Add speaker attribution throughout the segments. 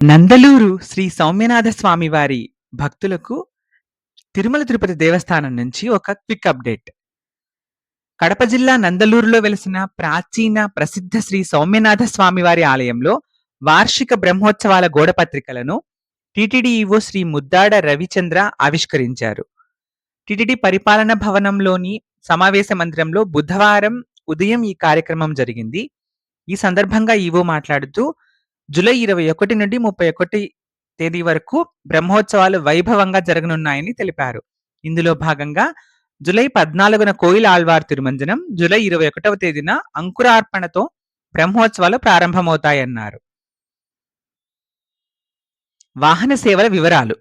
Speaker 1: నందలూరు శ్రీ సౌమ్యనాథ స్వామి వారి భక్తులకు తిరుమల తిరుపతి దేవస్థానం నుంచి ఒక క్విక్ అప్డేట్. కడప జిల్లా నందలూరులో వెలిసిన ప్రాచీన ప్రసిద్ధ శ్రీ సౌమ్యనాథ స్వామి వారి ఆలయంలో వార్షిక బ్రహ్మోత్సవాల గోడపత్రికలను టీటీడీ ఈవో శ్రీ ముద్దాడ రవిచంద్ర ఆవిష్కరించారు. టీటీడీ పరిపాలన భవనంలోని సమావేశ మందిరంలో బుధవారం ఉదయం ఈ కార్యక్రమం జరిగింది. ఈ సందర్భంగా ఈవో మాట్లాడుతూ జూలై 21 నుండి 31 తేదీ వరకు బ్రహ్మోత్సవాలు వైభవంగా జరగనున్నాయని తెలిపారు. ఇందులో భాగంగా జూలై 14న కోయిల ఆళ్వార్ తిరుమంజనం, జూలై 21వ తేదీన అంకురార్పణతో బ్రహ్మోత్సవాలు ప్రారంభమవుతాయన్నారు. వాహన సేవల వివరాలు.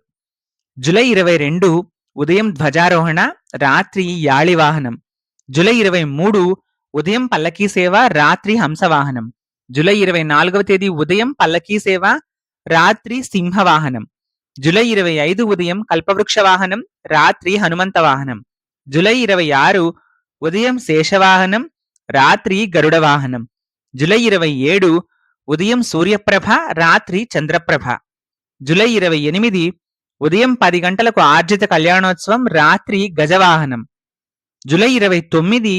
Speaker 1: జూలై 22 ఉదయం ధ్వజారోహణ, రాత్రి యాళి వాహనం. జూలై 23 ఉదయం పల్లకీ సేవ, రాత్రి హంసవాహనం. జూలై 24వ తేదీ ఉదయం పల్లకీ సేవ, రాత్రి సింహవాహనం. జూలై 25 ఉదయం కల్పవృక్ష వాహనం, రాత్రి హనుమంత వాహనం. జూలై 26 ఉదయం శేషవాహనం, రాత్రి గరుడ వాహనం. జూలై 27 ఉదయం సూర్యప్రభ, రాత్రి చంద్రప్రభ. జూలై 28 ఉదయం 10 గంటలకు ఆర్జిత కళ్యాణోత్సవం, రాత్రి గజవాహనం. జూలై 29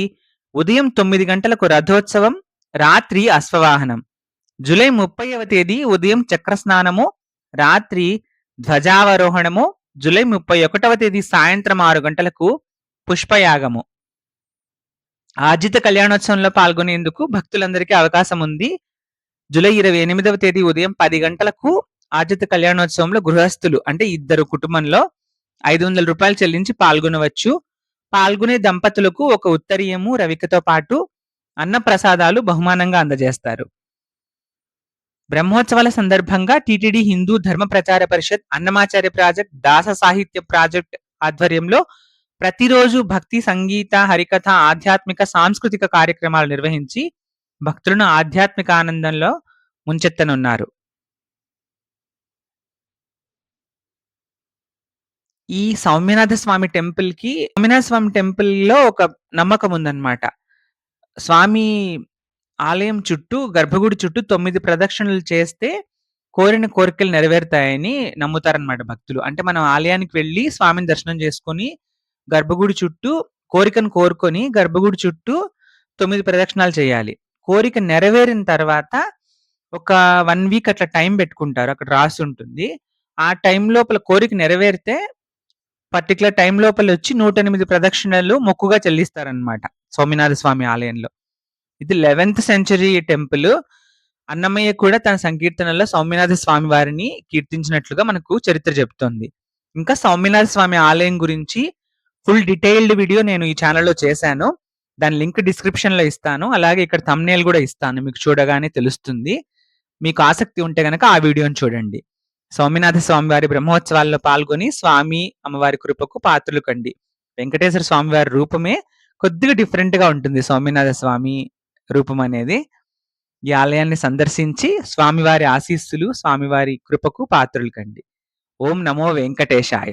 Speaker 1: ఉదయం 9 గంటలకు రథోత్సవం, రాత్రి అశ్వవాహనం. జూలై 30వ తేదీ ఉదయం చక్రస్నానము, రాత్రి ధ్వజావరోహణము. జూలై 31వ తేదీ సాయంత్రం 6 గంటలకు పుష్పయాగము. ఆర్జిత కళ్యాణోత్సవంలో పాల్గొనేందుకు భక్తులందరికీ అవకాశం ఉంది. జూలై 28వ తేదీ ఉదయం 10 గంటలకు ఆర్జిత కళ్యాణోత్సవంలో గృహస్థులు అంటే ఇద్దరు కుటుంబంలో 500 రూపాయలు చెల్లించి పాల్గొనవచ్చు. పాల్గొనే దంపతులకు ఒక ఉత్తరీయము, రవికతో పాటు అన్న ప్రసాదాలు బహుమానంగా అందజేస్తారు. బ్రహ్మోత్సవాల సందర్భంగా టీటీడీ హిందూ ధర్మ ప్రచార పరిషత్, అన్నమాచార్య ప్రాజెక్ట్, దాస సాహిత్య ప్రాజెక్ట్ ఆధ్వర్యంలో ప్రతిరోజు భక్తి, సంగీత, హరికథ, ఆధ్యాత్మిక, సాంస్కృతిక కార్యక్రమాలు నిర్వహించి భక్తులను ఆధ్యాత్మిక ఆనందంలో ముంచెత్తనున్నారు. ఈ సౌమ్యనాథ స్వామి టెంపుల్లో ఒక నమ్మకం ఉందన్నమాట. స్వామి ఆలయం చుట్టూ, గర్భగుడి చుట్టూ 9 ప్రదక్షిణలు చేస్తే కోరిన కోరికలు నెరవేరుతాయని నమ్ముతారనమాట భక్తులు. అంటే మనం ఆలయానికి వెళ్ళి స్వామిని దర్శనం చేసుకొని గర్భగుడి చుట్టూ కోరికను కోరుకొని గర్భగుడి చుట్టూ 9 ప్రదక్షిణాలు చేయాలి. కోరిక నెరవేరిన తర్వాత ఒక 1 వీక్ అట్లా టైం పెట్టుకుంటారు. అక్కడ రాసి ఉంటుంది. ఆ టైం లోపల కోరిక నెరవేరితే పర్టిక్యులర్ టైం లోపల వచ్చి 108 ప్రదక్షిణలు మొక్కుగా చెల్లిస్తారనమాట సోమనాథ స్వామి ఆలయంలో. ఇది 11th సెంచరీ టెంపుల్. అన్నమయ్య కూడా తన సంకీర్తనలో సౌమ్యనాథ స్వామి వారిని కీర్తించినట్లుగా మనకు చరిత్ర చెప్తోంది. ఇంకా సౌమ్యనాథ స్వామి ఆలయం గురించి ఫుల్ డీటెయిల్డ్ వీడియో నేను ఈ ఛానల్లో చేశాను. దాని లింక్ డిస్క్రిప్షన్ లో ఇస్తాను. అలాగే ఇక్కడ థంబ్నెయిల్ కూడా ఇస్తాను, మీకు చూడగానే తెలుస్తుంది. మీకు ఆసక్తి ఉంటే గనక ఆ వీడియోని చూడండి. సౌమ్యనాథ స్వామి వారి బ్రహ్మోత్సవాల్లో పాల్గొని స్వామి అమ్మవారి కృపకు పాత్రలు కండి. వెంకటేశ్వర స్వామి వారి రూపమే కొద్దిగా డిఫరెంట్ గా ఉంటుంది. సౌమ్యనాథ స్వామి రూపం అనేది. ఈ ఆలయాన్ని సందర్శించి స్వామివారి ఆశీస్సులు, స్వామివారి కృపకు పాత్రలు కండి. ఓం నమో వెంకటేశాయ.